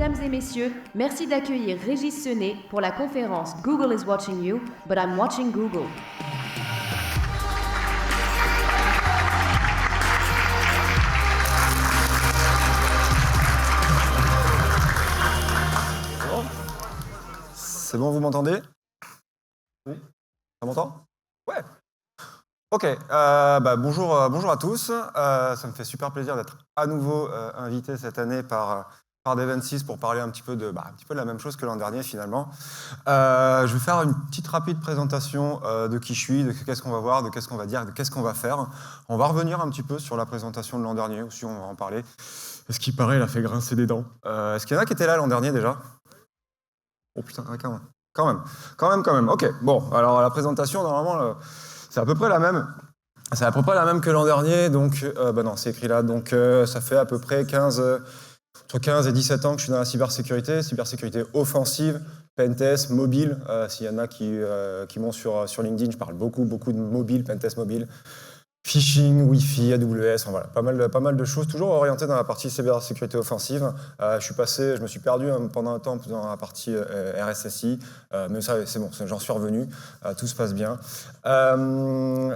Mesdames et messieurs, merci d'accueillir Régis Senet pour la conférence Google is watching you, but I'm watching Google. C'est bon, vous m'entendez? Oui. Ça m'entend? Ouais. Ok, bonjour à tous. Ça me fait super plaisir d'être à nouveau invité cette année par Dev6 pour parler un petit peu de la même chose que l'an dernier finalement. Je vais faire une petite rapide présentation de qui je suis, de qu'est-ce qu'on va voir, de qu'est-ce qu'on va dire, de qu'est-ce qu'on va faire. On va revenir un petit peu sur la présentation de l'an dernier aussi, on va en parler. Est-ce qu'il paraît, elle a fait grincer des dents. Est-ce qu'il y en a qui étaient là l'an dernier déjà? Oh putain, quand même. Ok, bon, alors la présentation, normalement, c'est à peu près la même. C'est à peu près la même que l'an dernier, donc, non, c'est écrit là, donc ça fait à peu près entre 15 et 17 ans que je suis dans la cybersécurité offensive, pentest, mobile. S'il y en a qui m'ont sur LinkedIn, je parle beaucoup de mobile, pentest mobile. Phishing, Wi-Fi, AWS, enfin, voilà, pas mal de choses, toujours orienté dans la partie cybersécurité offensive. Je me suis perdu pendant un temps dans la partie RSSI, mais ça, c'est bon, j'en suis revenu, tout se passe bien.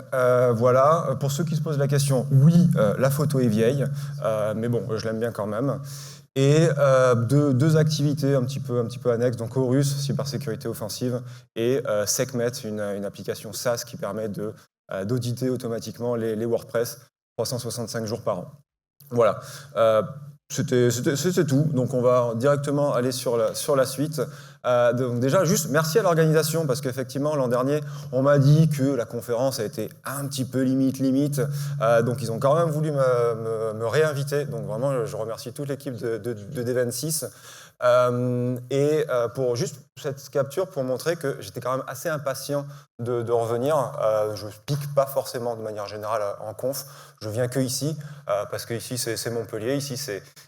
Voilà, pour ceux qui se posent la question, oui, la photo est vieille, mais bon, je l'aime bien quand même. Et deux activités un petit peu annexes, donc Horus, cybersécurité offensive, et Sekhmet, une application SaaS qui permet d'auditer automatiquement les WordPress 365 jours par an. Voilà, c'était tout. Donc on va directement aller sur la suite. Donc déjà, juste merci à l'organisation parce qu'effectivement, l'an dernier, on m'a dit que la conférence a été un petit peu limite. Donc ils ont quand même voulu me réinviter. Donc vraiment, je remercie toute l'équipe de Dev6. Pour juste cette capture pour montrer que j'étais quand même assez impatient de revenir. Je pique pas forcément de manière générale en conf, je viens que ici parce que ici c'est Montpellier, ici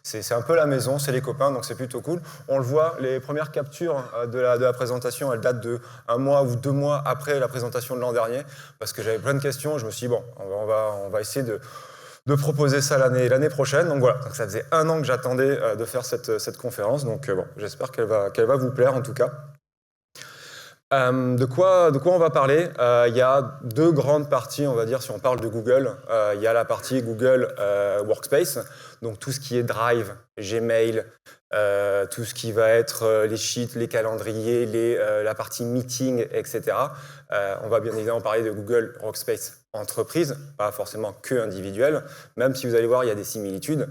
c'est un peu la maison, c'est les copains, donc c'est plutôt cool. On le voit, les premières captures de la présentation, elles datent de 1 mois ou 2 mois après la présentation de l'an dernier, parce que j'avais plein de questions. Je me suis dit bon, on va essayer de proposer ça l'année prochaine. Donc voilà, donc ça faisait 1 an que j'attendais de faire cette conférence. Donc bon, j'espère qu'elle va vous plaire en tout cas. De quoi on va parler? Il y a 2 grandes parties, on va dire, si on parle de Google. Il y a la partie Google Workspace, donc tout ce qui est Drive, Gmail, tout ce qui va être les sheets, les calendriers, la partie meeting, etc. On va bien évidemment parler de Google Workspace entreprise, pas forcément que individuel, même si vous allez voir, il y a des similitudes.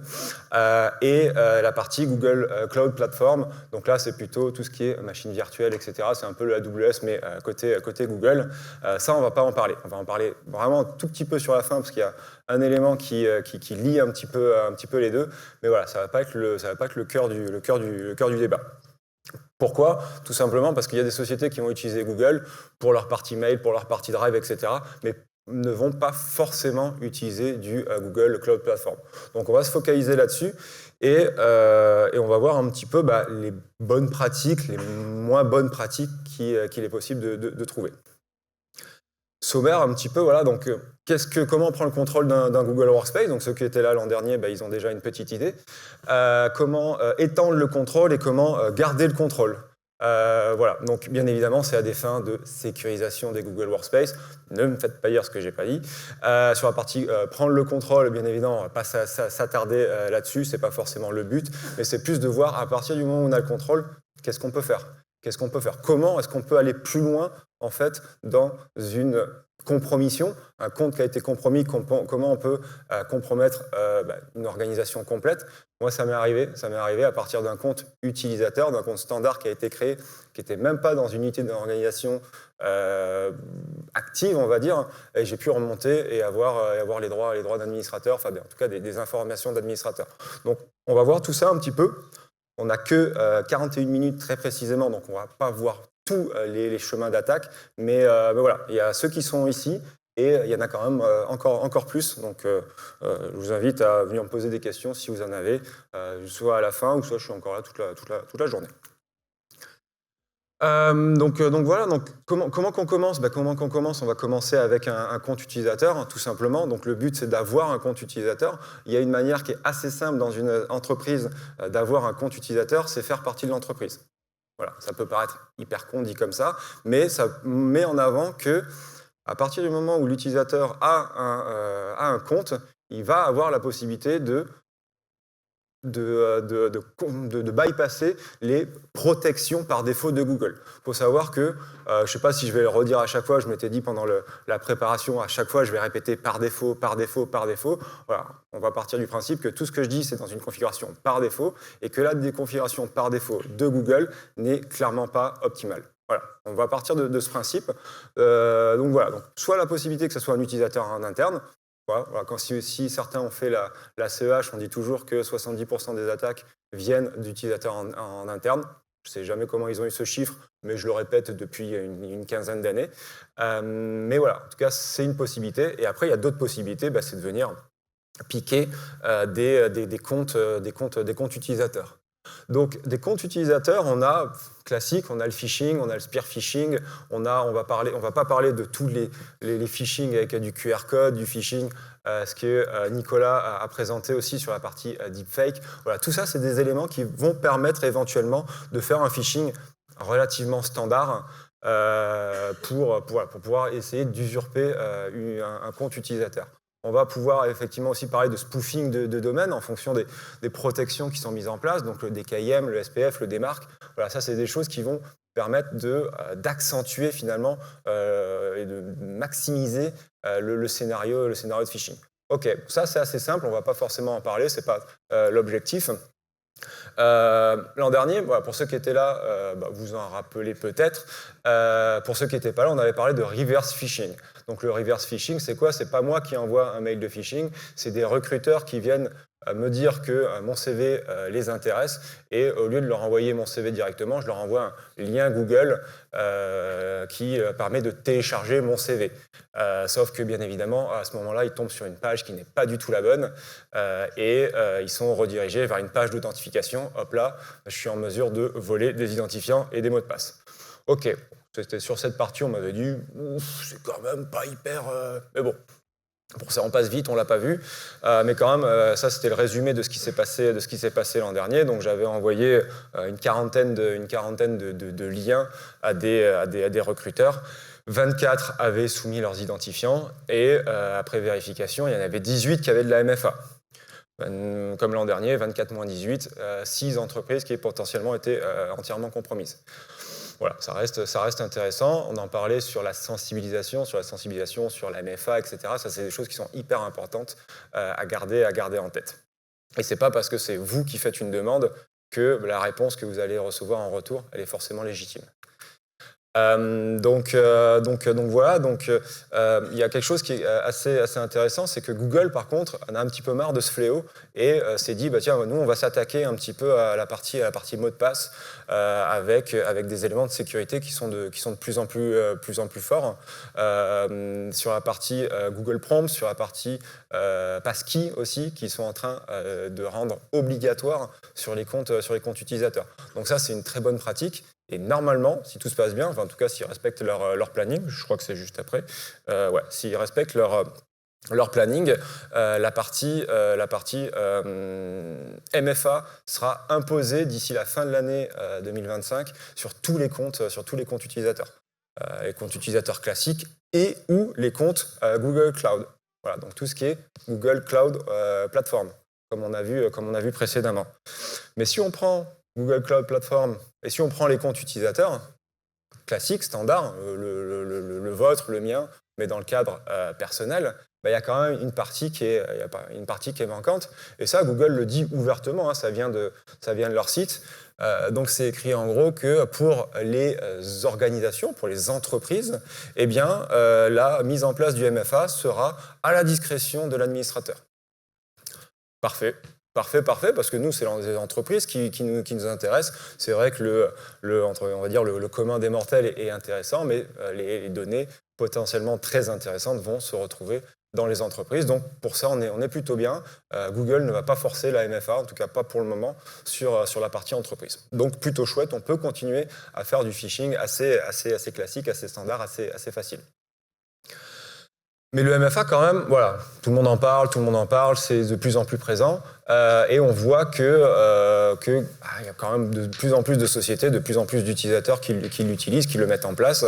La partie Google Cloud Platform, donc là, c'est plutôt tout ce qui est machine virtuelle, etc. C'est un peu le AWS, mais côté Google. Ça, on va pas en parler. On va en parler vraiment un tout petit peu sur la fin, parce qu'il y a un élément qui lie un petit peu les deux. Mais voilà, ça va pas être le cœur du débat. Pourquoi? Tout simplement parce qu'il y a des sociétés qui vont utiliser Google pour leur partie mail, pour leur partie Drive, etc. Mais ne vont pas forcément utiliser du Google Cloud Platform. Donc on va se focaliser là-dessus et on va voir un petit peu les bonnes pratiques, les moins bonnes pratiques qu'il est possible de trouver. Sommaire un petit peu, voilà, donc comment on prend le contrôle d'un Google Workspace? Donc ceux qui étaient là l'an dernier, ils ont déjà une petite idée. Comment étendre le contrôle et comment garder le contrôle. Voilà, donc bien évidemment, c'est à des fins de sécurisation des Google Workspace. Ne me faites pas dire ce que j'ai pas dit. Sur la partie prendre le contrôle, bien évidemment, on va pas s'attarder là-dessus, c'est pas forcément le but, mais c'est plus de voir à partir du moment où on a le contrôle, qu'est-ce qu'on peut faire? Comment est-ce qu'on peut aller plus loin, en fait, dans une compromission, un compte qui a été compromis, comment on peut compromettre une organisation complète. Moi, ça m'est arrivé à partir d'un compte utilisateur, d'un compte standard qui a été créé, qui n'était même pas dans une unité d'organisation active, on va dire, et j'ai pu remonter et avoir les droits d'administrateur, enfin, en tout cas, des informations d'administrateur. Donc, on va voir tout ça un petit peu. On n'a que 41 minutes très précisément, donc on ne va pas voir tous les chemins d'attaque, mais voilà, il y a ceux qui sont ici, et il y en a quand même encore plus, donc je vous invite à venir me poser des questions si vous en avez, soit à la fin, ou soit je suis encore là toute la journée. Donc voilà, donc comment qu'on commence? Comment qu'on commence? On va commencer avec un compte utilisateur, hein, tout simplement. Donc le but, c'est d'avoir un compte utilisateur. Il y a une manière qui est assez simple dans une entreprise d'avoir un compte utilisateur, c'est faire partie de l'entreprise. Voilà, ça peut paraître hyper con dit comme ça, mais ça met en avant que à partir du moment où l'utilisateur a un compte, il va avoir la possibilité de bypasser les protections par défaut de Google. Il faut savoir que, je ne sais pas si je vais le redire à chaque fois, je m'étais dit pendant la préparation, à chaque fois je vais répéter par défaut, par défaut, par défaut. Voilà, on va partir du principe que tout ce que je dis c'est dans une configuration par défaut et que la déconfiguration par défaut de Google n'est clairement pas optimale. Voilà, on va partir de ce principe. Donc voilà, donc, soit la possibilité que ce soit un utilisateur en interne. Voilà, quand si certains ont fait la CEH, on dit toujours que 70% des attaques viennent d'utilisateurs en interne. Je ne sais jamais comment ils ont eu ce chiffre, mais je le répète depuis une quinzaine d'années. Mais voilà, en tout cas, c'est une possibilité. Et après, il y a d'autres possibilités, c'est de venir piquer des comptes utilisateurs. Donc, des comptes utilisateurs, on a classique, on a le phishing, on a le spear phishing, on va pas parler de tous les phishing avec du QR code, du phishing, ce que Nicolas a présenté aussi sur la partie deepfake. Voilà, tout ça, c'est des éléments qui vont permettre éventuellement de faire un phishing relativement standard pour pouvoir essayer d'usurper un compte utilisateur. On va pouvoir effectivement aussi parler de spoofing de domaine en fonction des protections qui sont mises en place, donc le DKIM, le SPF, le DMARC. Voilà, ça, c'est des choses qui vont permettre d'accentuer finalement et de maximiser le scénario de phishing. Ok, ça c'est assez simple, on ne va pas forcément en parler, ce n'est pas l'objectif. L'an dernier, voilà, pour ceux qui étaient là, vous en rappelez peut-être. Pour ceux qui n'étaient pas là, on avait parlé de reverse phishing. Donc le reverse phishing, c'est quoi? C'est pas moi qui envoie un mail de phishing, c'est des recruteurs qui viennent me dire que mon CV les intéresse et au lieu de leur envoyer mon CV directement, je leur envoie un lien Google qui permet de télécharger mon CV. Sauf que bien évidemment, à ce moment-là, ils tombent sur une page qui n'est pas du tout la bonne et ils sont redirigés vers une page d'authentification. Hop là, je suis en mesure de voler des identifiants et des mots de passe. Ok, c'était sur cette partie, on m'avait dit, c'est quand même pas hyper... Mais bon, pour ça, on passe vite, on l'a pas vu. Mais quand même, ça, c'était le résumé de ce qui s'est passé l'an dernier. Donc, j'avais envoyé une quarantaine de liens à des recruteurs. 24 avaient soumis leurs identifiants et après vérification, il y en avait 18 qui avaient de la MFA. Comme l'an dernier, 24 moins 18, 6 entreprises qui potentiellement étaient entièrement compromises. Voilà, ça reste intéressant. On en parlait sur la sensibilisation, sur la MFA, etc. Ça, c'est des choses qui sont hyper importantes à garder en tête. Et c'est pas parce que c'est vous qui faites une demande que la réponse que vous allez recevoir en retour, elle est forcément légitime. Donc voilà, il y a quelque chose qui est assez intéressant, c'est que Google, par contre, en a un petit peu marre de ce fléau et s'est dit, tiens, nous, on va s'attaquer un petit peu à la partie mot de passe avec des éléments de sécurité qui sont de plus en plus forts sur la partie Google Prompt, sur la partie Passkey aussi, qui sont en train de rendre obligatoire sur les comptes utilisateurs. Donc ça, c'est une très bonne pratique. Et normalement, si tout se passe bien, enfin en tout cas s'ils respectent leur planning, je crois que c'est juste après, s'ils respectent leur planning, la partie MFA sera imposée d'ici la fin de l'année 2025 sur tous les comptes utilisateurs. Les comptes utilisateurs classiques et ou les comptes Google Cloud. Voilà, donc tout ce qui est Google Cloud Platform, comme on a vu précédemment. Mais si on prend Google Cloud Platform, et si on prend les comptes utilisateurs, classiques, standards, le vôtre, le mien, mais dans le cadre personnel, il y a quand même une partie qui est manquante. Et ça, Google le dit ouvertement, hein, ça vient de leur site. Donc c'est écrit en gros que pour les organisations, pour les entreprises, la mise en place du MFA sera à la discrétion de l'administrateur. Parfait, parce que nous, c'est les entreprises qui nous intéressent. C'est vrai que le commun des mortels est intéressant, mais les données potentiellement très intéressantes vont se retrouver dans les entreprises. Donc pour ça, on est plutôt bien. Google ne va pas forcer la MFA, en tout cas pas pour le moment, sur la partie entreprise. Donc plutôt chouette, on peut continuer à faire du phishing assez classique, assez standard, assez facile. Mais le MFA, quand même, voilà, tout le monde en parle, c'est de plus en plus présent. Et on voit que y a quand même de plus en plus de sociétés, de plus en plus d'utilisateurs qui l'utilisent, qui le mettent en place.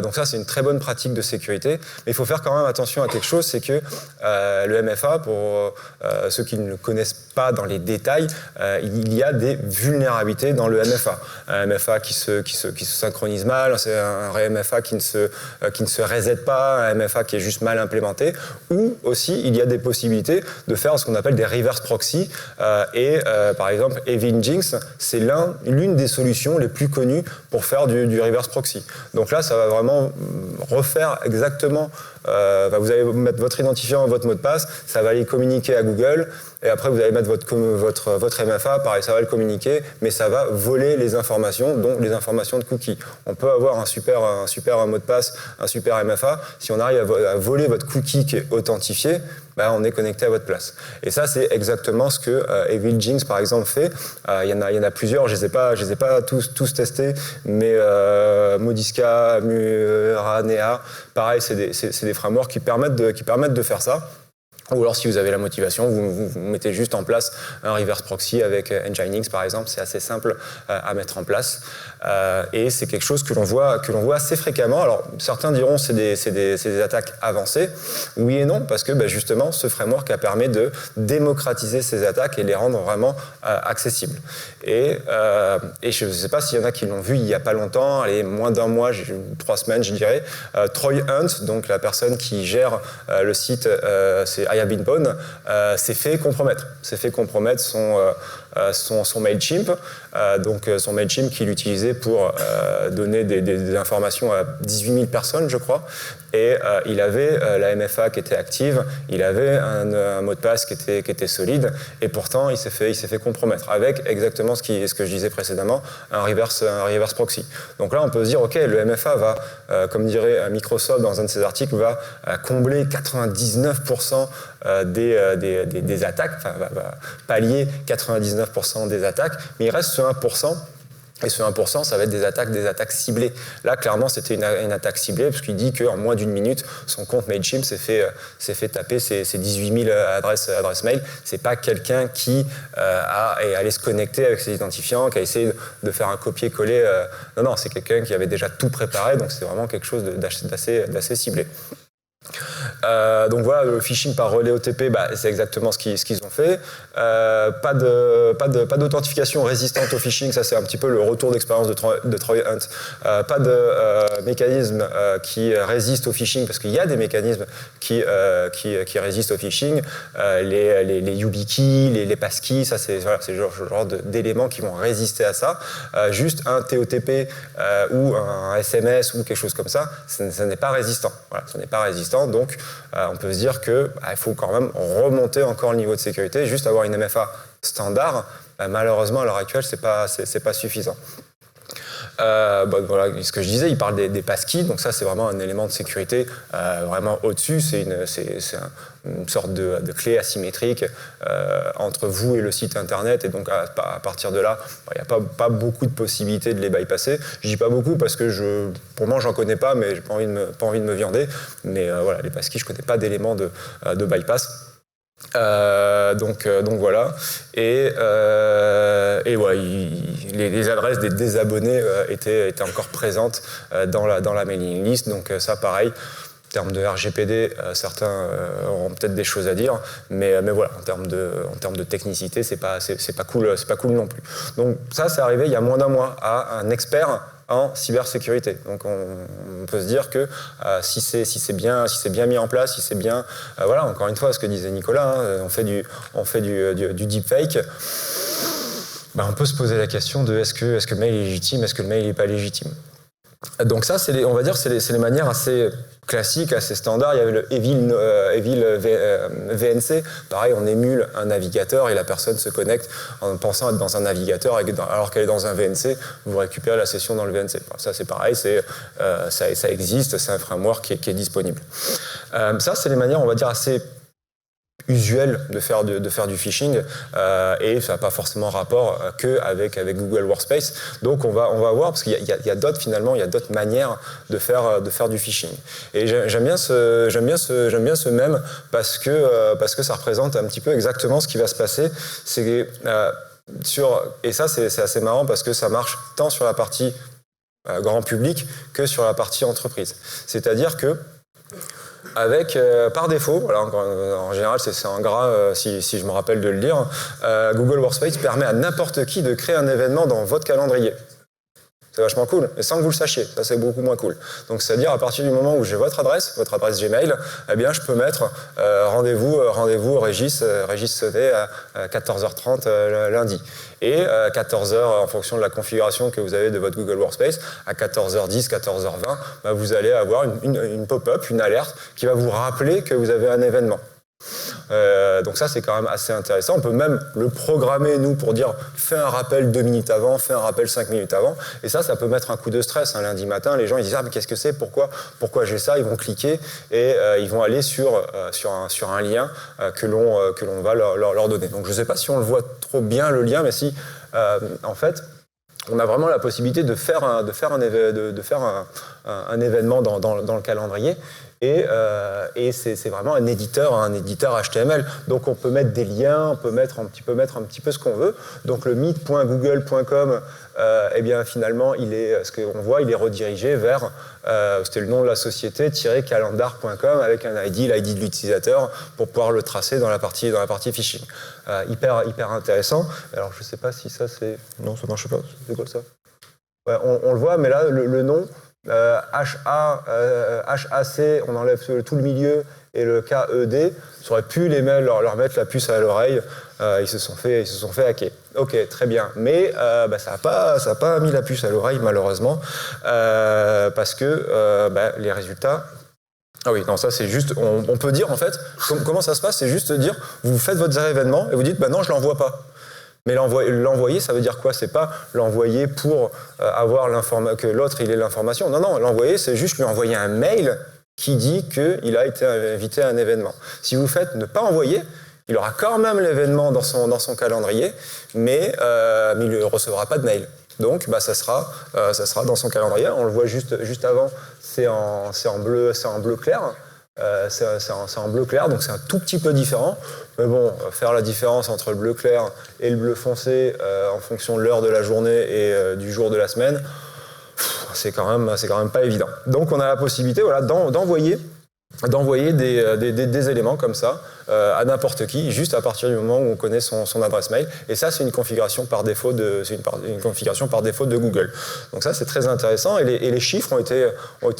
Donc ça, c'est une très bonne pratique de sécurité. Mais il faut faire quand même attention à quelque chose, c'est que le MFA, pour ceux qui ne le connaissent pas dans les détails, il y a des vulnérabilités dans le MFA. Un MFA qui se synchronise mal, c'est un MFA qui ne se reset pas, un MFA qui est juste mal implémenté, ou aussi il y a des possibilités de faire ce qu'on appelle des reverse proxy. Par exemple, Evinjinx, c'est l'une des solutions les plus connues pour faire du reverse proxy. Donc là, ça va vraiment refaire exactement. Vous allez mettre votre identifiant, votre mot de passe, ça va aller communiquer à Google. Et après, vous allez mettre votre MFA, pareil, ça va le communiquer, mais ça va voler les informations, dont les informations de cookies. On peut avoir un super mot de passe, un super MFA. Si on arrive à voler votre cookie qui est authentifié, on est connecté à votre place. Et ça, c'est exactement ce que Evinjinx, par exemple, fait. Il y en a plusieurs, je les ai pas tous testés, mais Modiska, Muranea, pareil, c'est des frameworks qui permettent de faire ça. Ou alors, si vous avez la motivation, vous mettez juste en place un reverse proxy avec Nginx, par exemple. C'est assez simple à mettre en place. Et c'est quelque chose que l'on voit assez fréquemment. Alors, certains diront que c'est des attaques avancées. Oui et non, parce que justement, ce framework a permis de démocratiser ces attaques et les rendre vraiment accessibles. Et je ne sais pas s'il y en a qui l'ont vu il n'y a pas longtemps, moins d'un mois, 3 semaines, je dirais. Troy Hunt, donc la personne qui gère le site, c'est Ayabinpon, s'est fait compromettre. Son MailChimp, son MailChimp qu'il utilisait pour donner des informations à 18 000 personnes, je crois. Et il avait la MFA qui était active, il avait un mot de passe qui était solide, et pourtant il s'est fait compromettre avec exactement ce que je disais précédemment, un reverse proxy. Donc là, on peut se dire, ok, le MFA va, comme dirait Microsoft dans un de ses articles, va combler 99% des attaques, enfin va pallier 99% des attaques, mais il reste ce 1%. Et ce 1%, ça va être des attaques ciblées. Là, clairement, c'était une attaque ciblée, parce qu'il dit qu'en moins d'une minute, son compte MailChimp s'est fait taper ses 18 000 adresses mail. C'est pas quelqu'un qui est allé se connecter avec ses identifiants, qui a essayé de faire un copier-coller. Non, c'est quelqu'un qui avait déjà tout préparé, donc c'est vraiment quelque chose d'assez ciblé. Donc voilà, le phishing par relais OTP, c'est exactement ce qu'ils ont fait. Pas d'authentification résistante au phishing, ça c'est un petit peu le retour d'expérience de Troy Hunt. Pas de mécanisme qui résiste au phishing, parce qu'il y a des mécanismes qui résistent au phishing. Les YubiKey, les passkey, ça c'est le genre d'éléments qui vont résister à ça. Juste un TOTP ou un SMS ou quelque chose comme ça, ça n'est pas résistant. Voilà, ça n'est pas résistant, donc on peut se dire qu'il faut quand même remonter encore le niveau de sécurité. Juste avoir une MFA standard, malheureusement à l'heure actuelle, c'est pas suffisant. Voilà ce que je disais, il parle des passkey, donc ça c'est vraiment un élément de sécurité vraiment au-dessus, c'est une sorte de clé asymétrique entre vous et le site internet, et donc à partir de là, il n'y a pas beaucoup de possibilités de les bypasser. Je dis pas beaucoup parce que pour moi j'en connais pas, mais j'ai pas envie de me viander, mais voilà, les passkey, je connais pas d'éléments de bypass. Donc voilà, et ouais, les adresses des désabonnés étaient encore présentes dans la mailing list, donc ça pareil. En termes de RGPD, certains auront peut-être des choses à dire, mais voilà, en termes de technicité, c'est pas cool non plus. Donc ça, c'est arrivé il y a moins d'un mois à un expert en cybersécurité. Donc on peut se dire que si c'est bien mis en place, si c'est bien, voilà, encore une fois, ce que disait Nicolas, on fait du deepfake. On peut se poser la question de est-ce que le mail est légitime, est-ce que le mail n'est pas légitime. Donc ça, on va dire, c'est les manières assez classique, assez standard. Il y avait le Evil VNC. Pareil, on émule un navigateur et la personne se connecte en pensant être dans un navigateur, alors qu'elle est dans un VNC, vous récupérez la session dans le VNC. Ça, c'est pareil, ça existe, c'est un framework qui est disponible. Ça, c'est les manières, on va dire, assez usuel de faire du phishing et ça n'a pas forcément rapport qu'avec Google Workspace. Donc on va voir parce qu'il y a d'autres manières de faire du phishing. Et j'aime bien ce mème parce que ça représente un petit peu exactement ce qui va se passer. Et ça c'est assez marrant parce que ça marche tant sur la partie grand public que sur la partie entreprise. C'est-à-dire que par défaut, voilà, en général c'est en gras si je me rappelle de le dire, Google Workspace permet à n'importe qui de créer un événement dans votre calendrier. C'est vachement cool, mais sans que vous le sachiez, ça c'est beaucoup moins cool. Donc c'est-à-dire à partir du moment où j'ai votre adresse Gmail, eh bien je peux mettre rendez-vous Régis Sonnet à 14h30 lundi. Et 14h, en fonction de la configuration que vous avez de votre Google Workspace, à 14h10, 14h20, bah, vous allez avoir une pop-up, une alerte qui va vous rappeler que vous avez un événement. Donc ça c'est quand même assez intéressant. On peut même le programmer nous pour dire fais un rappel 2 minutes avant, fais un rappel 5 minutes avant, et ça peut mettre un coup de stress. Un lundi matin, les gens ils disent ah mais qu'est-ce que c'est, pourquoi j'ai ça, ils vont cliquer et ils vont aller sur un lien que l'on va leur donner. Donc je sais pas si on le voit trop bien le lien, mais si en fait on a vraiment la possibilité de faire un événement dans le calendrier. Et c'est vraiment un éditeur HTML. Donc on peut mettre des liens, on peut mettre un petit peu ce qu'on veut. Donc le meet.google.com, eh bien finalement ce qu'on voit, il est redirigé vers, c'était le nom de la société, -calendar.com avec un ID, l'ID de l'utilisateur pour pouvoir le tracer dans la partie phishing. Hyper intéressant. Alors je sais pas si ça c'est, non ça marche pas. C'est quoi ça? Ouais, on le voit, mais là le nom. HAC, on enlève tout le milieu et le KED, ça aurait pu leur mettre la puce à l'oreille, ils se sont fait hacker. Ok, très bien, mais ça n'a pas mis la puce à l'oreille malheureusement, parce que les résultats. Ah oui, non, ça c'est juste, on peut dire en fait, comment ça se passe, c'est juste dire, vous faites votre événement et vous dites, non, je l'envoie pas. Mais l'envoyer, ça veut dire quoi? C'est pas l'envoyer pour avoir que l'autre il ait l'information. Non, l'envoyer, c'est juste lui envoyer un mail qui dit qu'il a été invité à un événement. Si vous faites ne pas envoyer, il aura quand même l'événement dans son calendrier, mais il ne recevra pas de mail. Donc ça sera dans son calendrier. On le voit juste avant, c'est en bleu clair. C'est en bleu clair, donc c'est un tout petit peu différent. Mais bon, faire la différence entre le bleu clair et le bleu foncé en fonction de l'heure de la journée et du jour de la semaine, c'est quand même pas évident. Donc on a la possibilité d'envoyer des éléments comme ça à n'importe qui, juste à partir du moment où on connaît son adresse mail. Et ça, c'est une configuration par défaut de Google. Donc ça, c'est très intéressant. Et les chiffres ont été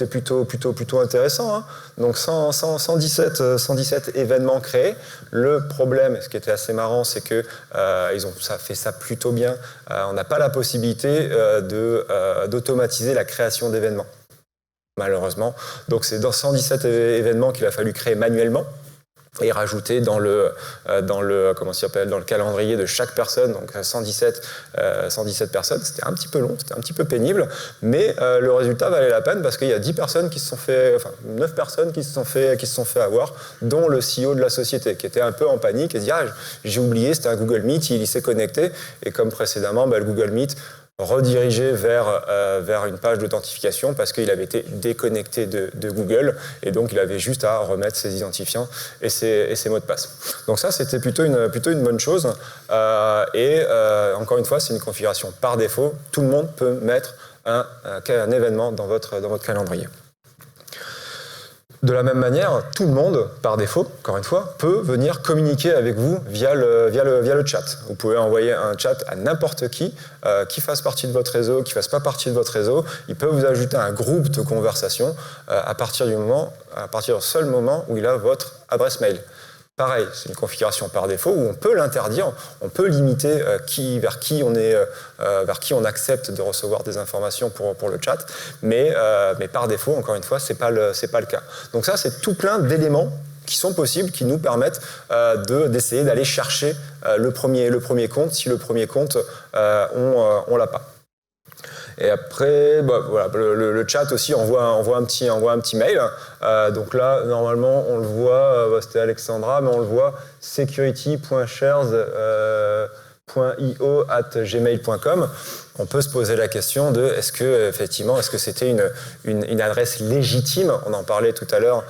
plutôt intéressants. Hein. Donc 117 événements créés. Le problème, ce qui était assez marrant, c'est que ça fait ça plutôt bien. On n'a pas la possibilité d'automatiser la création d'événements, malheureusement. Donc c'est dans 117 événements qu'il a fallu créer manuellement et rajouter dans le calendrier de chaque personne, donc 117 personnes. C'était un petit peu long, c'était un petit peu pénible, mais le résultat valait la peine parce qu'il y a 9 personnes qui se sont fait avoir, dont le CEO de la société, qui était un peu en panique et se dit j'ai oublié, c'était un Google Meet, il s'est connecté, et comme précédemment, le Google Meet redirigé vers une page d'authentification parce qu'il avait été déconnecté de Google et donc il avait juste à remettre ses identifiants et ses mots de passe. Donc ça, c'était plutôt une bonne chose. Encore une fois, c'est une configuration par défaut. Tout le monde peut mettre un événement dans votre calendrier. De la même manière, tout le monde, par défaut, encore une fois, peut venir communiquer avec vous via le chat. Vous pouvez envoyer un chat à n'importe qui fasse partie de votre réseau, qui fasse pas partie de votre réseau. Il peut vous ajouter à un groupe de conversation à partir du seul moment où il a votre adresse mail. pareil, c'est une configuration par défaut où on peut l'interdire, on peut limiter vers qui on accepte de recevoir des informations pour le chat, mais par défaut, encore une fois, c'est pas le cas. Donc ça, c'est tout plein d'éléments qui sont possibles, qui nous permettent d'essayer d'aller chercher le premier compte, si le premier compte, on l'a pas. Et après, voilà, le chat aussi envoie un petit mail. Donc là, normalement, on le voit, c'était Alexandra, mais on le voit security.shares.io@gmail.com. On peut se poser la question de est-ce que c'était une adresse légitime. On en parlait tout à l'heure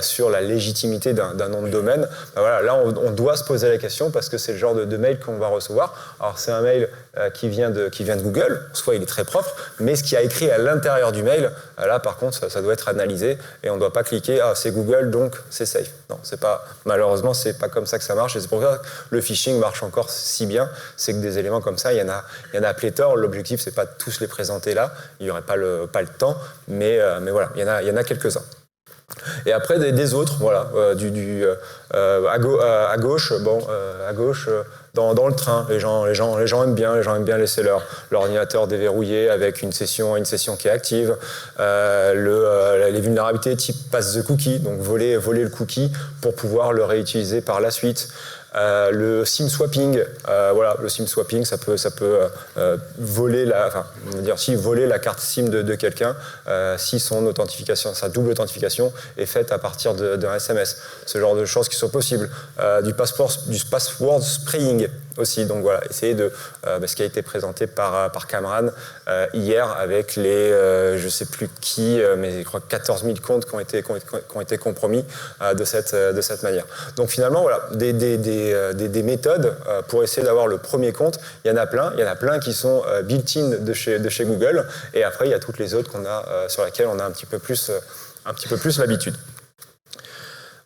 sur la légitimité d'un nom de domaine. Voilà, là, on doit se poser la question parce que c'est le genre de mail qu'on va recevoir. Alors, c'est un mail qui vient de Google. Soit il est très propre, mais ce qu'il y a écrit à l'intérieur du mail, là, par contre, ça doit être analysé et on ne doit pas cliquer « Ah, c'est Google, donc c'est safe ». Non, malheureusement, c'est pas comme ça que ça marche. Et c'est pour ça que le phishing marche encore si bien. C'est que des éléments comme ça, il y en a pléthore. L'objectif, c'est pas de tous les présenter là. Il n'y aurait pas le temps, mais voilà, il y en a quelques-uns. Et après des autres, voilà, à gauche, dans le train, les gens aiment bien laisser leur ordinateur déverrouillé avec une session qui est active. Les vulnérabilités type pass the cookie, donc voler le cookie pour pouvoir le réutiliser par la suite. Le SIM swapping, voilà, le SIM swapping, ça peut voler voler la carte SIM de quelqu'un si sa double authentification est faite à partir d'un SMS. Ce genre de choses qui sont possibles. Du password spraying aussi. Donc voilà, essayer ce qui a été présenté par Kamran hier avec je sais plus qui, mais je crois 14 000 comptes qui ont été compromis de cette manière. Donc finalement, voilà, des méthodes pour essayer d'avoir le premier compte. Il y en a plein qui sont built-in de chez Google. Et après, il y a toutes les autres sur lesquelles on a un petit peu plus l'habitude.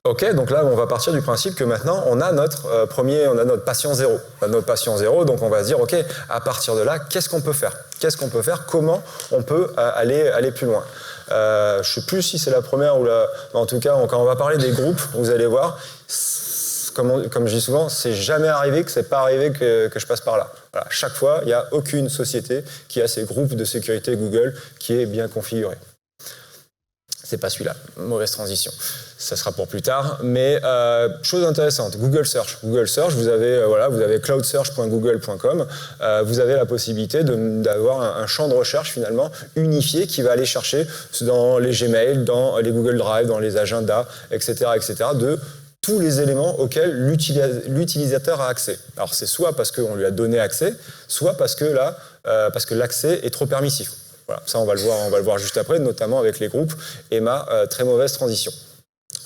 Ok, donc là, on va partir du principe que maintenant, on a notre patient zéro. Donc on va se dire, ok, à partir de là, qu'est-ce qu'on peut faire ? Comment on peut aller plus loin ? Je ne sais plus si c'est la première ou la... En tout cas, quand on va parler des groupes, vous allez voir, comme je dis souvent, c'est jamais arrivé que c'est pas arrivé que je passe par là. Voilà, chaque fois, il n'y a aucune société qui a ces groupes de sécurité Google qui est bien configuré. C'est pas celui-là, mauvaise transition. Ça sera pour plus tard. Mais chose intéressante, Google Search, vous avez cloudsearch.google.com. Vous avez la possibilité d'avoir un champ de recherche finalement unifié qui va aller chercher dans les Gmail, dans les Google Drive, dans les agendas, etc., de tous les éléments auxquels l'utilisateur a accès. Alors c'est soit parce qu'on lui a donné accès, soit parce que l'accès est trop permissif. Voilà, ça on va le voir juste après, notamment avec les groupes et ma très mauvaise transition.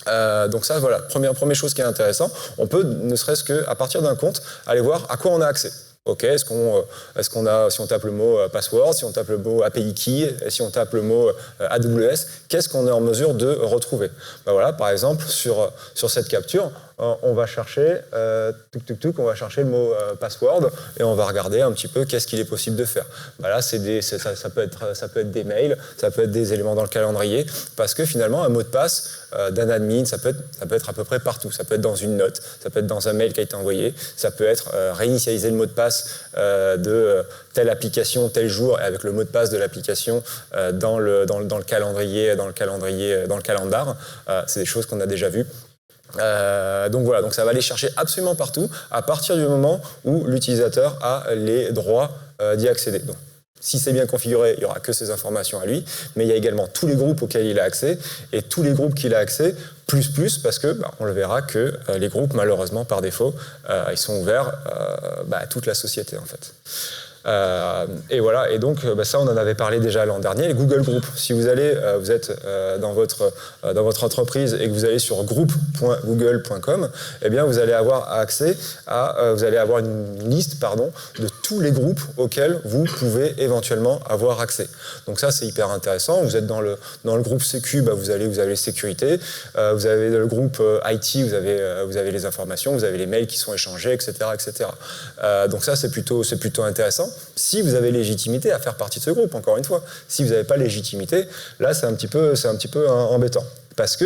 Donc ça, voilà, première chose qui est intéressante, on peut, ne serait-ce qu'à partir d'un compte, aller voir à quoi on a accès. Ok, si on tape le mot password, si on tape le mot API key, si on tape le mot AWS, qu'est-ce qu'on est en mesure de retrouver ? Voilà, par exemple, sur cette capture, on va chercher on va chercher le mot password et on va regarder un petit peu qu'est-ce qu'il est possible de faire. Là, ça peut être des mails, ça peut être des éléments dans le calendrier, parce que finalement, un mot de passe d'un admin, ça peut être à peu près partout. Ça peut être dans une note, ça peut être dans un mail qui a été envoyé, ça peut être réinitialiser le mot de passe de telle application, tel jour, et avec le mot de passe de l'application dans le calendrier, dans le calendar. C'est des choses qu'on a déjà vues. Donc voilà, donc ça va aller chercher absolument partout à partir du moment où l'utilisateur a les droits d'y accéder. Donc, si c'est bien configuré, il n'y aura que ces informations à lui, mais il y a également tous les groupes auxquels il a accès, et tous les groupes qu'il a accès, plus, parce que on le verra que les groupes, malheureusement, par défaut, ils sont ouverts à toute la société, en fait. Et voilà, et donc ça on en avait parlé déjà l'an dernier, les Google Groups. Si vous êtes dans votre entreprise et que vous allez sur group.google.com, eh bien vous allez avoir accès vous allez avoir une liste de tous les groupes auxquels vous pouvez éventuellement avoir accès. Donc ça c'est hyper intéressant. Vous êtes dans le groupe sécu, vous avez sécurité, vous avez le groupe IT, vous avez les informations, vous avez les mails qui sont échangés, etc. Donc ça c'est plutôt intéressant. Si vous avez légitimité à faire partie de ce groupe, encore une fois. Si vous n'avez pas légitimité, là c'est un petit peu embêtant. Parce que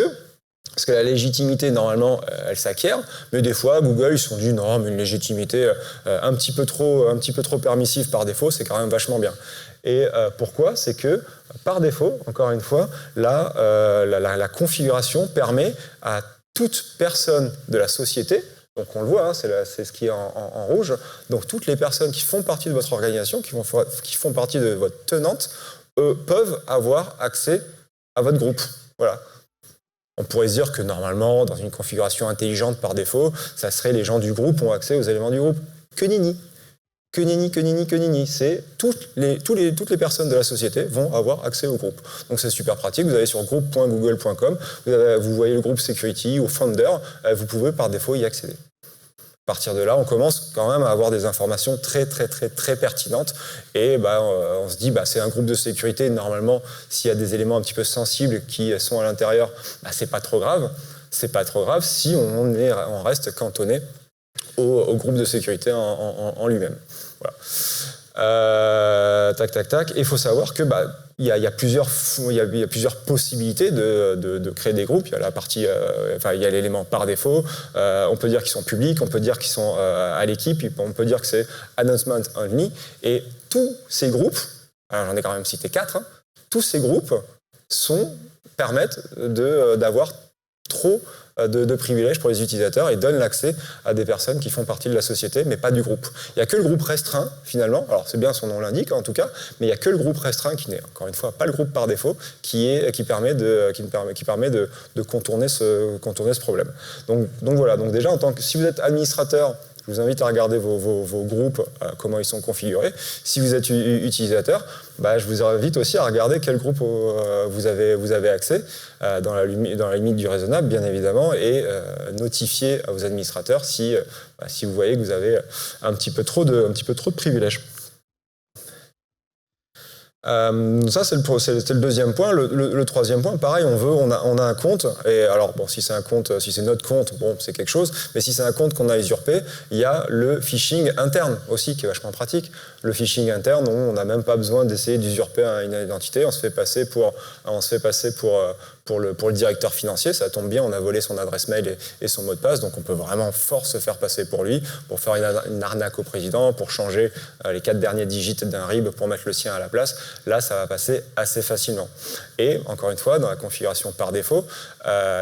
Parce que la légitimité, normalement, elle s'acquiert, mais des fois, Google, ils se sont dit non, mais une légitimité un petit peu trop permissive par défaut, c'est quand même vachement bien. Et pourquoi? C'est que, par défaut, encore une fois, la configuration permet à toute personne de la société, donc on le voit, hein, c'est ce qui est en rouge, donc toutes les personnes qui font partie de votre organisation, qui font partie de votre tenante, peuvent avoir accès à votre groupe. Voilà. On pourrait se dire que normalement, dans une configuration intelligente par défaut, ça serait les gens du groupe ont accès aux éléments du groupe. Que nenni. Que nenni, que nenni, que nenni. C'est toutes les personnes de la société vont avoir accès au groupe. Donc c'est super pratique. Vous allez sur groupe.google.com, vous voyez le groupe Security ou Founder, vous pouvez par défaut y accéder. À partir de là, on commence quand même à avoir des informations très pertinentes. Et on se dit, c'est un groupe de sécurité. Normalement, s'il y a des éléments un petit peu sensibles qui sont à l'intérieur, c'est pas trop grave. C'est pas trop grave si on reste cantonné au groupe de sécurité en lui-même. Voilà. Tac. Et il faut savoir que il y a plusieurs possibilités de créer des groupes. Il y a la partie, il y a l'élément par défaut. On peut dire qu'ils sont publics, on peut dire qu'ils sont à l'équipe, on peut dire que c'est announcement only. Et tous ces groupes, alors j'en ai quand même cité 4, hein, tous ces groupes permettent d'avoir trop de privilèges pour les utilisateurs et donnent l'accès à des personnes qui font partie de la société, mais pas du groupe. Il n'y a que le groupe restreint, finalement, alors c'est bien son nom l'indique en tout cas, mais il n'y a que le groupe restreint qui n'est, encore une fois, pas le groupe par défaut, qui permet de contourner ce problème. Donc voilà, donc déjà, si vous êtes administrateur, je vous invite à regarder vos groupes, comment ils sont configurés. Si vous êtes utilisateur, je vous invite aussi à regarder quel groupe vous avez accès, dans la limite du raisonnable, bien évidemment, et notifier à vos administrateurs si vous voyez que vous avez un petit peu trop de privilèges. Ça c'est le deuxième point. Le troisième point, pareil, on a un compte, et alors bon, si c'est notre compte, bon, c'est quelque chose, mais si c'est un compte qu'on a usurpé, il y a le phishing interne aussi qui est vachement pratique. Le phishing interne, on n'a même pas besoin d'essayer d'usurper une identité, on se fait passer pour le directeur financier, ça tombe bien, on a volé son adresse mail et son mot de passe, donc on peut vraiment fort se faire passer pour lui, pour faire une arnaque au président, pour changer les 4 derniers digits d'un RIB pour mettre le sien à la place. Là, ça va passer assez facilement. Et encore une fois, dans la configuration par défaut,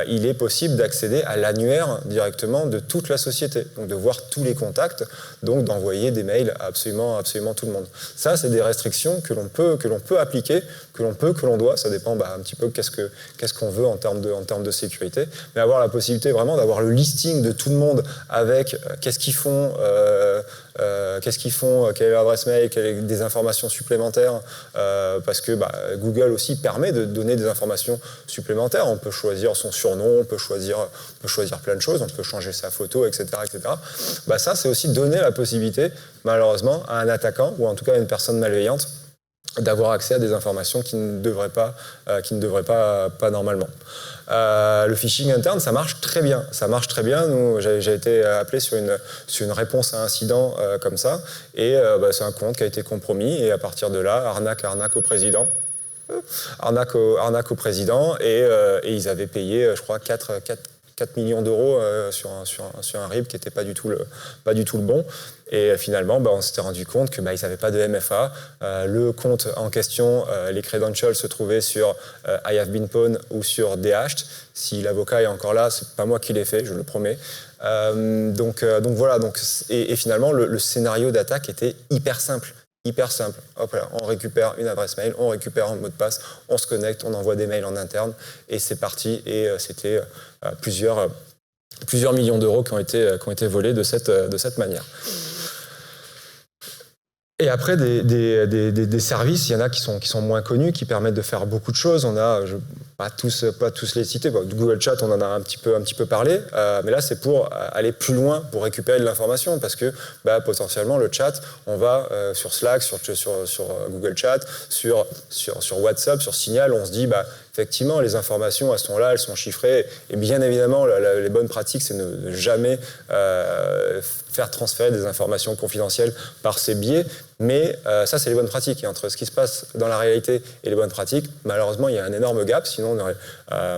il est possible d'accéder à l'annuaire directement de toute la société, donc de voir tous les contacts, donc d'envoyer des mails à absolument tout le monde. Ça, c'est des restrictions que l'on peut appliquer, que l'on doit, ça dépend un petit peu qu'est-ce qu'on veut en termes de sécurité, mais avoir la possibilité vraiment d'avoir le listing de tout le monde avec qu'est-ce qu'ils font, quelle est leur adresse mail, des informations supplémentaires, parce que Google aussi permet de donner des informations supplémentaires. On peut choisir son surnom, on peut choisir plein de choses, on peut changer sa photo, etc. Ça, c'est aussi donner la possibilité, malheureusement, à un attaquant, ou en tout cas à une personne malveillante, d'avoir accès à des informations qui ne devraient pas normalement. Le phishing interne, ça marche très bien. Nous, j'ai été appelé sur une réponse à incident comme ça, et c'est un compte qui a été compromis, et à partir de là, arnaque au président. Arnaque au président, et ils avaient payé, je crois, 4 millions d'euros sur un RIB qui n'était pas du tout le bon. Et finalement, on s'était rendu compte qu'ils n'avaient pas de MFA. Le compte en question, les credentials se trouvaient sur I Have Been Pwned ou sur DHT. Si l'avocat est encore là, c'est pas moi qui l'ai fait, je le promets. Donc voilà. Et finalement, le scénario d'attaque était hyper simple. Hop là, on récupère une adresse mail, on récupère un mot de passe, on se connecte, on envoie des mails en interne, et c'est parti. Et c'était plusieurs millions d'euros qui ont été volés de cette manière. Et après, des services, il y en a qui sont moins connus, qui permettent de faire beaucoup de choses. On a, pas tous les citer. Google Chat, on en a un petit peu parlé, mais là, c'est pour aller plus loin, pour récupérer de l'information, parce que potentiellement, le chat, on va sur Slack, sur Google Chat, sur WhatsApp, sur Signal, on se dit effectivement, les informations, elles sont là, elles sont chiffrées. Et bien évidemment, les bonnes pratiques, c'est ne jamais faire transférer des informations confidentielles par ces biais. Mais ça, c'est les bonnes pratiques. Et entre ce qui se passe dans la réalité et les bonnes pratiques, malheureusement, il y a un énorme gap, sinon on aurait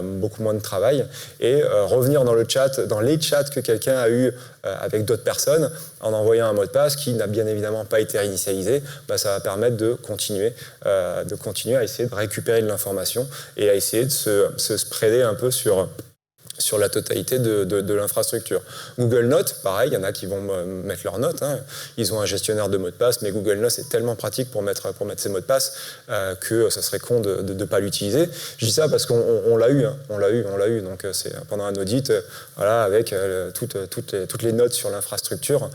beaucoup moins de travail. Et revenir dans le chat, dans les chats que quelqu'un a eu avec d'autres personnes, en envoyant un mot de passe qui n'a bien évidemment pas été réinitialisé, ça va permettre de continuer à essayer de récupérer de l'information et à essayer de se spreader un peu sur la totalité de l'infrastructure. Google Notes, pareil, il y en a qui vont mettre leurs notes. Hein. Ils ont un gestionnaire de mots de passe, mais Google Notes est tellement pratique pour mettre ces mots de passe que ça serait con de ne pas l'utiliser. Je dis ça parce qu'on l'a eu, hein. On l'a eu. Donc c'est pendant un audit, voilà, avec toutes les notes sur l'infrastructure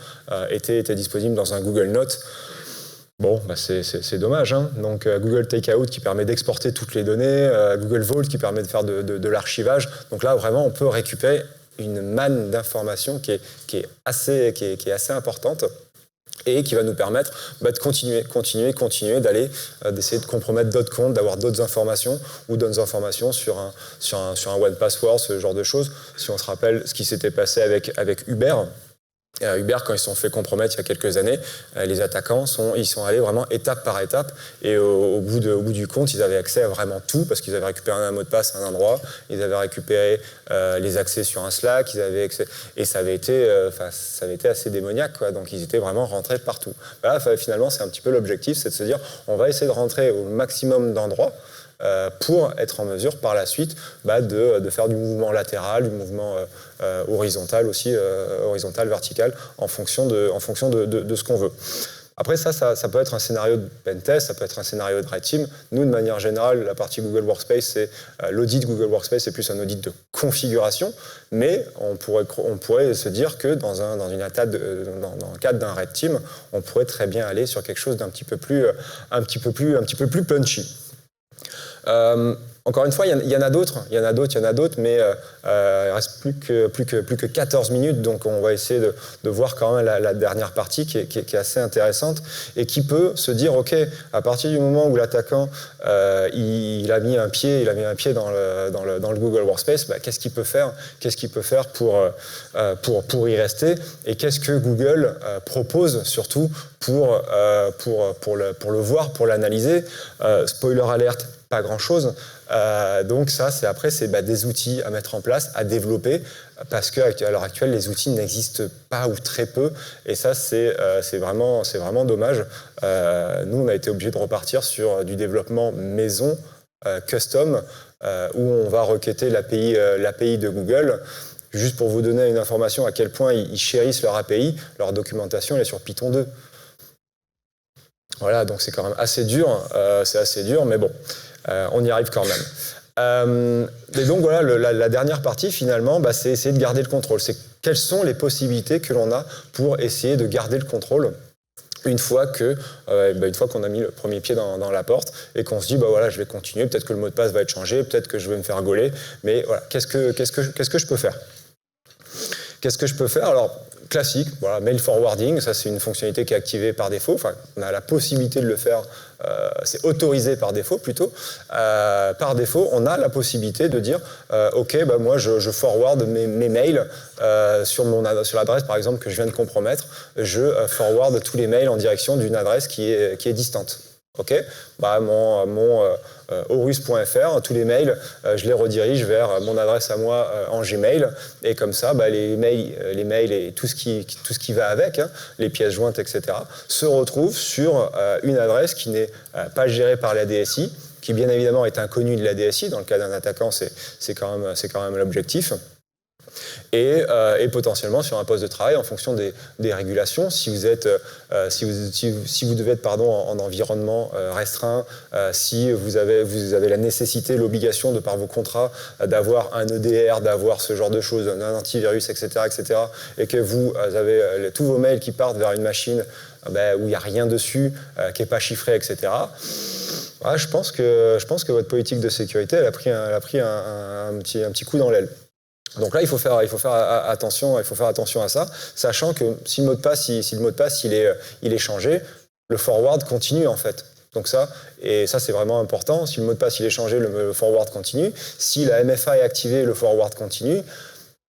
étaient disponibles dans un Google Notes. Bon, c'est dommage. Hein. Donc Google Takeout qui permet d'exporter toutes les données, Google Vault qui permet de faire de l'archivage. Donc là, vraiment, on peut récupérer une manne d'informations qui est assez importante et qui va nous permettre de continuer d'essayer de compromettre d'autres comptes, d'avoir d'autres informations ou d'autres informations sur un one password, ce genre de choses. Si on se rappelle ce qui s'était passé avec Uber. Uber, quand ils se sont fait compromettre il y a quelques années, les attaquants sont allés vraiment étape par étape et au bout du compte, ils avaient accès à vraiment tout parce qu'ils avaient récupéré un mot de passe à un endroit, ils avaient récupéré les accès sur un Slack, et ça avait été assez démoniaque, quoi. Donc ils étaient vraiment rentrés partout. Là, finalement, c'est un petit peu l'objectif, c'est de se dire, on va essayer de rentrer au maximum d'endroits pour être en mesure par la suite de faire du mouvement latéral, du mouvement horizontal aussi, horizontal, vertical, en fonction de ce qu'on veut. Après ça peut être un scénario de pentest, ça peut être un scénario de red team. Nous, de manière générale, la partie Google Workspace, c'est l'audit Google Workspace, c'est plus un audit de configuration, mais on pourrait se dire que dans le cadre d'un red team, on pourrait très bien aller sur quelque chose d'un petit peu plus punchy. Encore une fois, il y en a d'autres, mais il reste plus que 14 minutes, donc on va essayer de voir quand même la dernière partie qui est assez intéressante et qui peut se dire, ok, à partir du moment où l'attaquant il a mis un pied dans le Google Workspace, qu'est-ce qu'il peut faire pour y rester, et qu'est-ce que Google propose surtout pour le voir, pour l'analyser. Spoiler alert, pas grand-chose. Donc ça, c'est des outils à mettre en place, à développer, parce qu'à l'heure actuelle, les outils n'existent pas ou très peu, et ça, c'est vraiment dommage. Nous, on a été obligés de repartir sur du développement maison, custom, où on va requêter l'API de Google. Juste pour vous donner une information à quel point ils chérissent leur API, leur documentation, elle est sur Python 2. Voilà, donc c'est quand même assez dur, mais bon, on y arrive quand même. Et donc voilà, la dernière partie finalement, c'est essayer de garder le contrôle. C'est quelles sont les possibilités que l'on a pour essayer de garder le contrôle une fois qu'on a mis le premier pied dans la porte et qu'on se dit, voilà, je vais continuer, peut-être que le mot de passe va être changé, peut-être que je vais me faire gauler, mais voilà, qu'est-ce que je peux faire ? Qu'est-ce que je peux faire ? Alors, classique, voilà, mail forwarding, ça c'est une fonctionnalité qui est activée par défaut, enfin on a la possibilité de le faire, c'est autorisé par défaut plutôt. Par défaut, on a la possibilité de dire ok, moi je forward mes mails sur l'adresse par exemple que je viens de compromettre, je forward tous les mails en direction d'une adresse qui est distante. Ok, mon horus.fr, tous les mails, je les redirige vers mon adresse à moi en Gmail, et comme ça, les mails et tout ce qui va avec, hein, les pièces jointes, etc., se retrouvent sur une adresse qui n'est pas gérée par la DSI, qui bien évidemment est inconnue de la DSI. Dans le cas d'un attaquant, c'est quand même l'objectif. Et potentiellement sur un poste de travail en fonction des régulations. Si vous devez être en environnement restreint, si vous avez la nécessité, l'obligation de par vos contrats d'avoir un EDR, d'avoir ce genre de choses, un antivirus, etc., et que vous avez tous vos mails qui partent vers une machine où il n'y a rien dessus, qui n'est pas chiffré, etc. Voilà, je pense que votre politique de sécurité elle a pris un petit coup dans l'aile. Donc là, il faut faire attention à ça, sachant que si le mot de passe il est changé, le forward continue en fait. Donc ça c'est vraiment important. Si le mot de passe il est changé, le forward continue. Si la MFA est activée, le forward continue.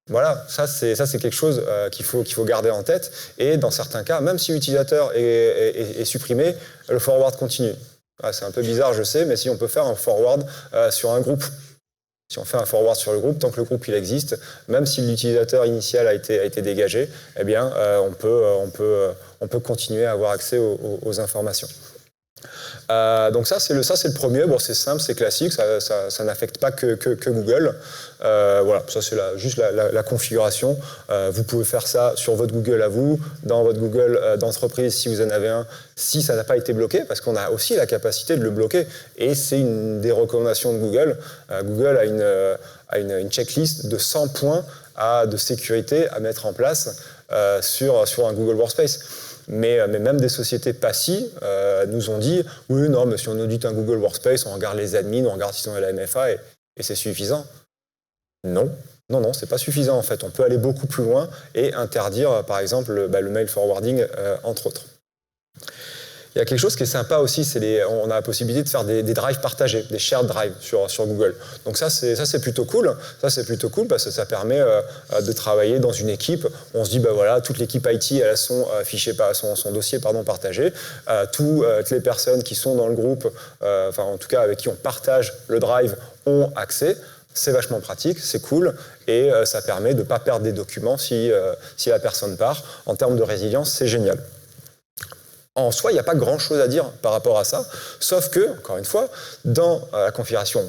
Voilà, ça c'est quelque chose qu'il faut garder en tête. Et dans certains cas, même si l'utilisateur est supprimé, le forward continue. C'est un peu bizarre, je sais, mais si on peut faire un forward sur un groupe, si on fait un forward sur le groupe, tant que le groupe il existe, même si l'utilisateur initial a été dégagé, eh bien, on peut continuer à avoir accès aux informations. Donc ça c'est le premier. Bon, c'est simple, c'est classique, ça n'affecte pas que Google. Voilà, ça c'est juste la configuration. Vous pouvez faire ça sur votre Google à vous, dans votre Google d'entreprise si vous en avez un, si ça n'a pas été bloqué, parce qu'on a aussi la capacité de le bloquer. Et c'est une des recommandations de Google. Google a une checklist de 100 points de sécurité à mettre en place sur un Google Workspace. Mais même des sociétés PASI nous ont dit « Oui, non, mais si on audite un Google Workspace, on regarde les admins, on regarde s'ils ont la MFA et c'est suffisant. » Non, c'est pas suffisant en fait. On peut aller beaucoup plus loin et interdire, par exemple, le mail forwarding, entre autres. Il y a quelque chose qui est sympa aussi, on a la possibilité de faire des drives partagés, des shared drives sur Google. Donc ça c'est plutôt cool. Ça c'est plutôt cool parce que ça permet de travailler dans une équipe. On se dit voilà, toute l'équipe IT elle a son dossier partagé. Toutes les personnes qui sont dans le groupe, enfin en tout cas avec qui on partage le drive, ont accès. C'est vachement pratique, c'est cool et ça permet de ne pas perdre des documents si la personne part. En termes de résilience, c'est génial. En soi, il n'y a pas grand-chose à dire par rapport à ça, sauf que, encore une fois, dans la configuration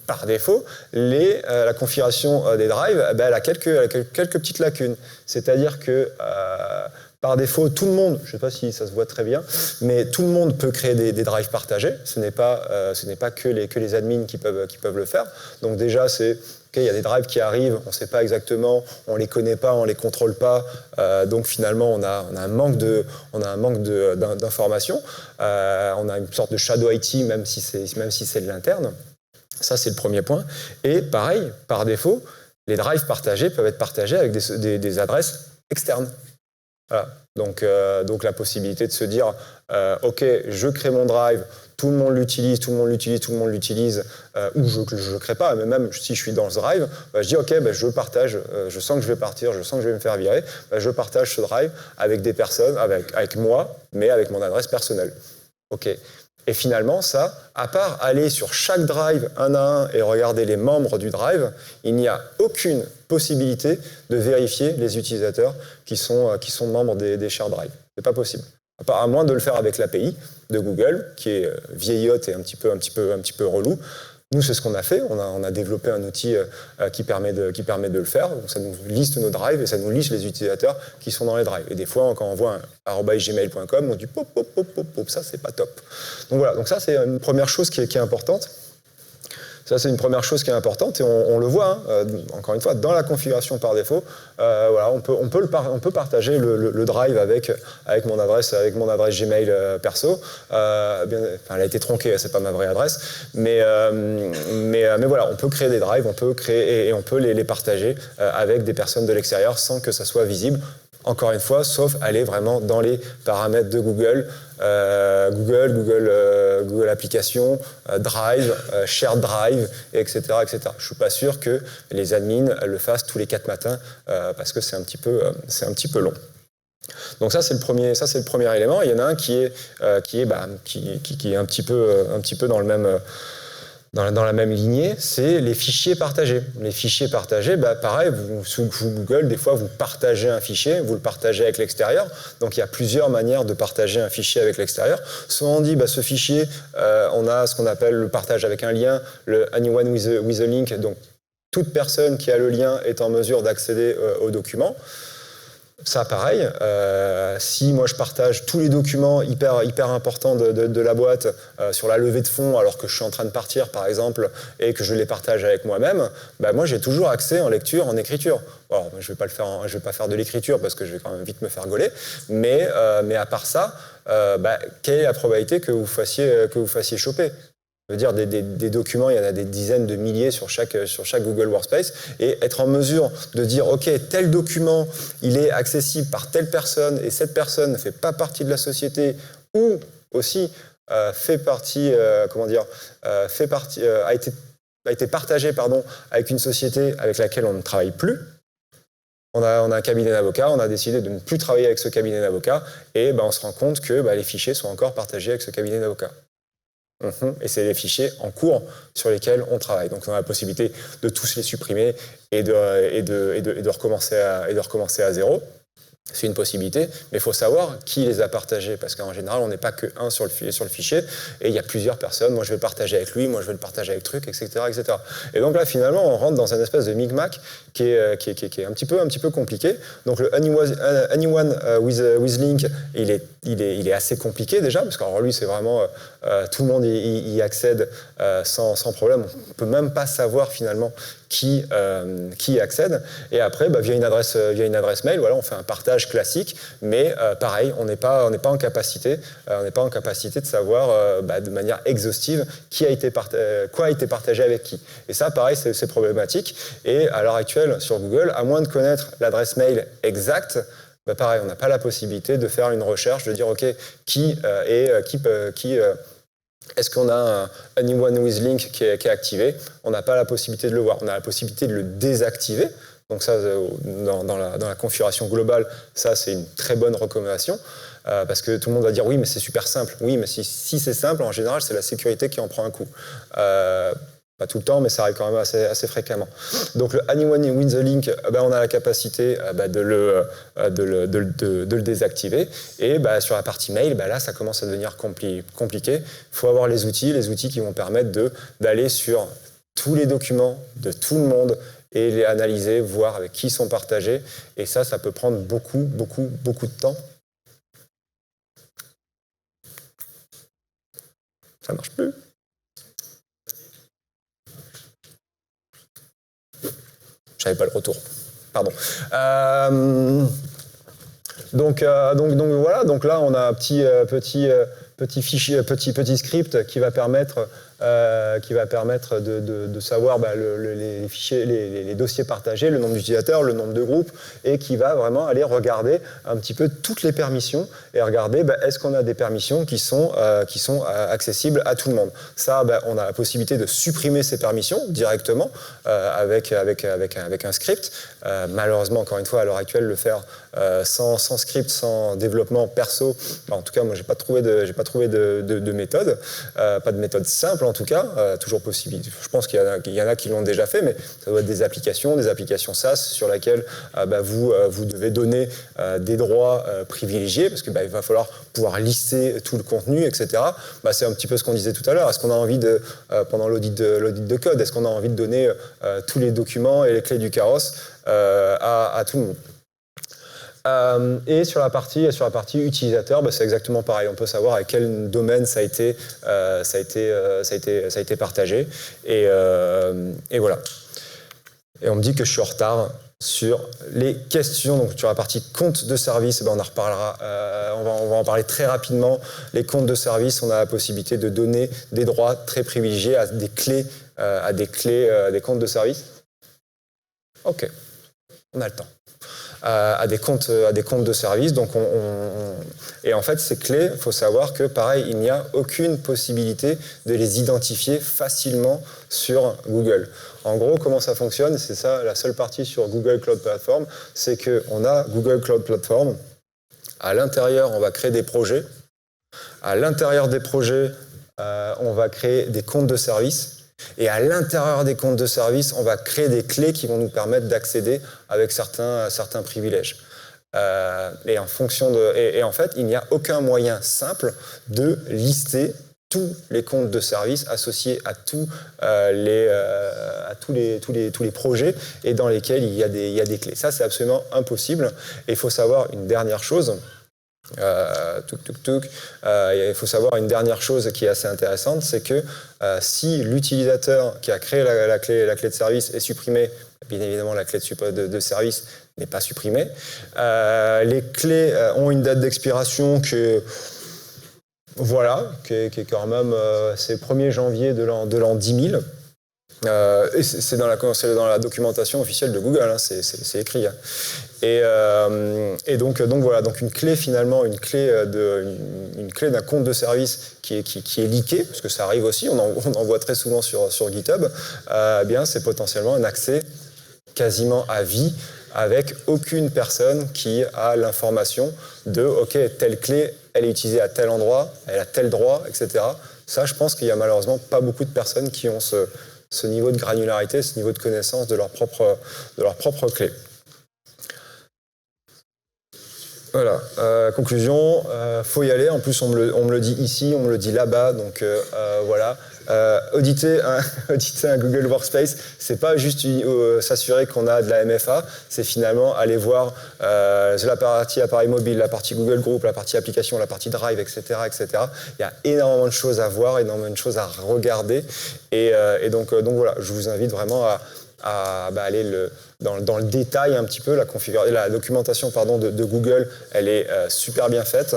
par défaut, la configuration des drives, elle a quelques petites lacunes. C'est-à-dire que par défaut, tout le monde, je ne sais pas si ça se voit très bien, mais tout le monde peut créer des drives partagés. Ce n'est pas que les admins qui peuvent le faire. Donc déjà, il y a des drives qui arrivent, on ne sait pas exactement, on ne les connaît pas, on ne les contrôle pas. Donc finalement, on a un manque d'informations. On a une sorte de shadow IT, même si c'est de l'interne. Ça, c'est le premier point. Et pareil, par défaut, les drives partagés peuvent être partagés avec des adresses externes. Voilà. Donc la possibilité de se dire OK, je crée mon drive, tout le monde l'utilise, ou je ne le crée pas, mais même si je suis dans ce drive, je dis OK, je partage, je sens que je vais partir, je sens que je vais me faire virer, je partage ce drive avec des personnes, avec moi, mais avec mon adresse personnelle. OK. Et finalement, ça, à part aller sur chaque drive un à un et regarder les membres du drive, il n'y a aucune possibilité de vérifier les utilisateurs qui sont membres des shared drives. C'est pas possible. À moins de le faire avec l'API de Google, qui est vieillotte et un petit peu relou. Nous, c'est ce qu'on a fait. On a développé un outil qui permet de le faire. Donc, ça nous liste nos drives et ça nous liste les utilisateurs qui sont dans les drives. Et des fois, quand on voit un @gmail.com, on dit pop, ça, c'est pas top. Donc voilà. Donc ça, c'est une première chose qui est importante. Ça, c'est une première chose qui est importante et on le voit, encore une fois, dans la configuration par défaut. Voilà, on peut partager le drive avec mon adresse Gmail perso. Elle a été tronquée, c'est pas ma vraie adresse, mais voilà, on peut créer des drives, on peut les partager avec des personnes de l'extérieur sans que ça soit visible. Encore une fois, sauf aller vraiment dans les paramètres de Google, Google Applications, Drive, Shared Drive, etc., etc. Je ne suis pas sûr que les admins le fassent tous les 4 matins parce que c'est un petit peu long. Donc ça c'est le premier élément. Il y en a un qui est un petit peu dans le même dans la même lignée, c'est les fichiers partagés. Les fichiers partagés, pareil, sous Google, des fois, vous partagez un fichier, vous le partagez avec l'extérieur. Donc, il y a plusieurs manières de partager un fichier avec l'extérieur. Soit on dit, ce fichier, on a ce qu'on appelle le partage avec un lien, le Anyone with a link. Donc, toute personne qui a le lien est en mesure d'accéder au document. Ça, pareil, si moi je partage tous les documents hyper importants de la boîte sur la levée de fonds alors que je suis en train de partir par exemple et que je les partage avec moi-même, moi j'ai toujours accès en lecture, en écriture. Alors, je vais pas faire de l'écriture parce que je vais quand même vite me faire gauler, mais à part ça, quelle est la probabilité que vous fassiez choper ? Je veux dire, des documents, il y en a des dizaines de milliers sur chaque Google Workspace, et être en mesure de dire, OK, tel document, il est accessible par telle personne, et cette personne ne fait pas partie de la société, ou aussi, fait partie, a été partagé avec une société avec laquelle on ne travaille plus. On a un cabinet d'avocats, on a décidé de ne plus travailler avec ce cabinet d'avocats et on se rend compte que les fichiers sont encore partagés avec ce cabinet d'avocats. Et c'est les fichiers en cours sur lesquels on travaille. Donc on a la possibilité de tous les supprimer et de recommencer à zéro. C'est une possibilité, mais il faut savoir qui les a partagés, parce qu'en général, on n'est pas que un sur le fichier, et il y a plusieurs personnes. Moi, je vais le partager avec lui, moi, je vais le partager avec truc, etc., etc. Et donc là, finalement, on rentre dans une espèce de micmac qui est un petit peu compliqué. Donc le Anyone with Link, il est assez compliqué déjà, parce qu'alors lui, c'est vraiment tout le monde y accède sans problème. On peut même pas savoir finalement qui y accède. Et après, via une adresse mail, voilà, on fait un partage classique, mais pareil, on n'est pas en capacité de savoir de manière exhaustive quoi a été partagé avec qui. Et ça, pareil, c'est problématique. Et à l'heure actuelle, sur Google, à moins de connaître l'adresse mail exacte, pareil, on n'a pas la possibilité de faire une recherche, de dire ok, est-ce qu'on a un Anyone with Link qui est activé? On n'a pas la possibilité de le voir. On a la possibilité de le désactiver. Donc ça, dans la configuration globale, ça c'est une très bonne recommandation. Parce que tout le monde va dire oui, mais c'est super simple. Oui, mais si c'est simple, en général, c'est la sécurité qui en prend un coup. Pas tout le temps, mais ça arrive quand même assez fréquemment. Donc le Anyone with the Link, on a la capacité de le désactiver. Et sur la partie mail, là, ça commence à devenir compliqué. Il faut avoir les outils qui vont permettre d'aller sur tous les documents de tout le monde et les analyser, voir avec qui ils sont partagés. Et ça peut prendre beaucoup de temps. Ça marche plus. J'avais pas le retour. Pardon. Donc voilà. Donc là, on a un petit fichier, petit script qui va permettre de savoir les fichiers, les dossiers partagés, le nombre d'utilisateurs, le nombre de groupes, et qui va vraiment aller regarder un petit peu toutes les permissions et regarder est-ce qu'on a des permissions qui sont accessibles à tout le monde. Ça, on a la possibilité de supprimer ces permissions directement avec un script. Malheureusement, encore une fois, à l'heure actuelle, le faire sans script, sans développement perso, en tout cas, moi, j'ai pas trouvé de méthode, pas de méthode simple en tout cas, toujours possible. Je pense qu'il y en a qui l'ont déjà fait, mais ça doit être des applications SaaS sur lesquelles vous devez donner des droits privilégiés, parce que il va falloir pouvoir lister tout le contenu, etc. C'est un petit peu ce qu'on disait tout à l'heure. Est-ce qu'on a envie pendant l'audit de code, est-ce qu'on a envie de donner tous les documents et les clés du carrosse à tout le monde? Et sur la partie utilisateur, c'est exactement pareil. On peut savoir à quel domaine ça a été partagé. Et voilà. Et on me dit que je suis en retard sur les questions. Donc sur la partie compte de service, on en reparlera. On va en parler très rapidement. Les comptes de service, on a la possibilité de donner des droits très privilégiés à des clés, des comptes de service. Ok, on a le temps. À des comptes de service. Donc et en fait, ces clés, il faut savoir que, pareil, il n'y a aucune possibilité de les identifier facilement sur Google. En gros, comment ça fonctionne? C'est ça, la seule partie sur Google Cloud Platform, c'est qu'on a Google Cloud Platform. À l'intérieur, on va créer des projets. À l'intérieur des projets, on va créer des comptes de service. Et à l'intérieur des comptes de service, on va créer des clés qui vont nous permettre d'accéder avec certains privilèges. Et en fait, il n'y a aucun moyen simple de lister tous les comptes de service associés à tous les projets et dans lesquels il y a des clés. Ça, c'est absolument impossible. Et il faut savoir une dernière chose. Il faut savoir une dernière chose qui est assez intéressante, c'est que si l'utilisateur qui a créé la clé de service est supprimé, bien évidemment la clé de service n'est pas supprimée. Les clés ont une date d'expiration qui est quand même c'est le 1er janvier de l'an 10 000. Et c'est dans la documentation officielle de Google, hein, c'est écrit. Hein. Et donc voilà, donc une clé finalement, une clé d'un compte de service qui est leaké, parce que ça arrive aussi, on en voit très souvent sur GitHub, eh bien c'est potentiellement un accès quasiment à vie avec aucune personne qui a l'information de ok, telle clé, elle est utilisée à tel endroit, elle a tel droit, etc. Ça, je pense qu'il y a malheureusement pas beaucoup de personnes qui ont ce niveau de granularité, ce niveau de connaissance de leur propre clé. Voilà, conclusion, faut y aller. En plus, on me le dit ici, on me le dit là-bas, donc voilà. Auditer un Google Workspace, c'est pas juste s'assurer qu'on a de la MFA, c'est finalement aller voir la partie appareil mobile, la partie Google Group, la partie application, la partie Drive, etc., etc. Il y a énormément de choses à voir, énormément de choses à regarder, et donc voilà, je vous invite vraiment à aller dans le détail un petit peu. La documentation de Google, elle est super bien faite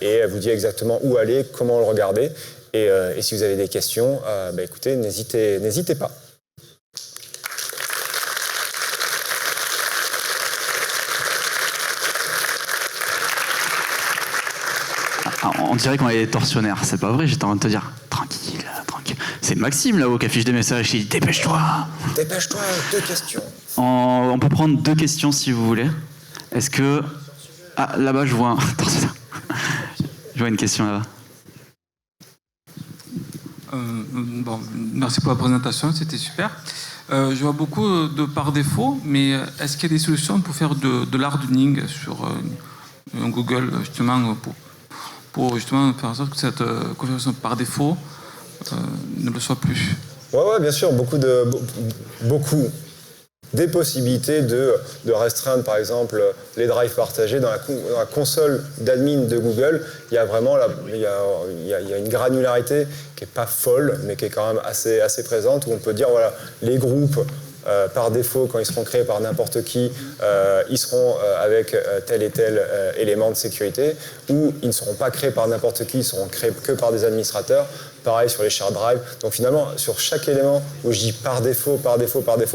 et elle vous dit exactement où aller, comment le regarder. Et si vous avez des questions, écoutez, n'hésitez pas. On dirait qu'on est des tortionnaires, c'est pas vrai, j'étais en train de te dire tranquille. C'est Maxime là-haut qui affiche des messages, il dit dépêche-toi. Dépêche-toi, 2 questions. On peut prendre 2 questions si vous voulez. Est-ce que... Ah, là-bas je vois je vois une question là-bas. Merci pour la présentation, c'était super. Je vois beaucoup de par défaut, mais est-ce qu'il y a des solutions pour faire de l'hardening sur Google, justement, pour justement faire en sorte que cette configuration par défaut ne le soit plus? Ouais, bien sûr, beaucoup des possibilités de restreindre, par exemple, les drives partagés. Dans la console d'admin de Google, il y a vraiment il y a une granularité qui n'est pas folle, mais qui est quand même assez présente, où on peut dire, voilà, les groupes, par défaut, quand ils seront créés par n'importe qui, ils seront avec tel et tel élément de sécurité, ou ils ne seront pas créés par n'importe qui, ils seront créés que par des administrateurs. Pareil sur les shared drive. Donc finalement, sur chaque élément où je dis par défaut,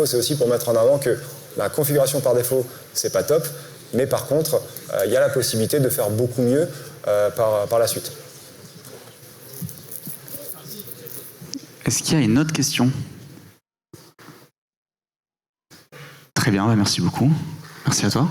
c'est aussi pour mettre en avant que la configuration par défaut, c'est pas top, mais par contre, il y a la possibilité de faire beaucoup mieux par la suite. Est-ce qu'il y a une autre question? Très bien, merci beaucoup. Merci à toi.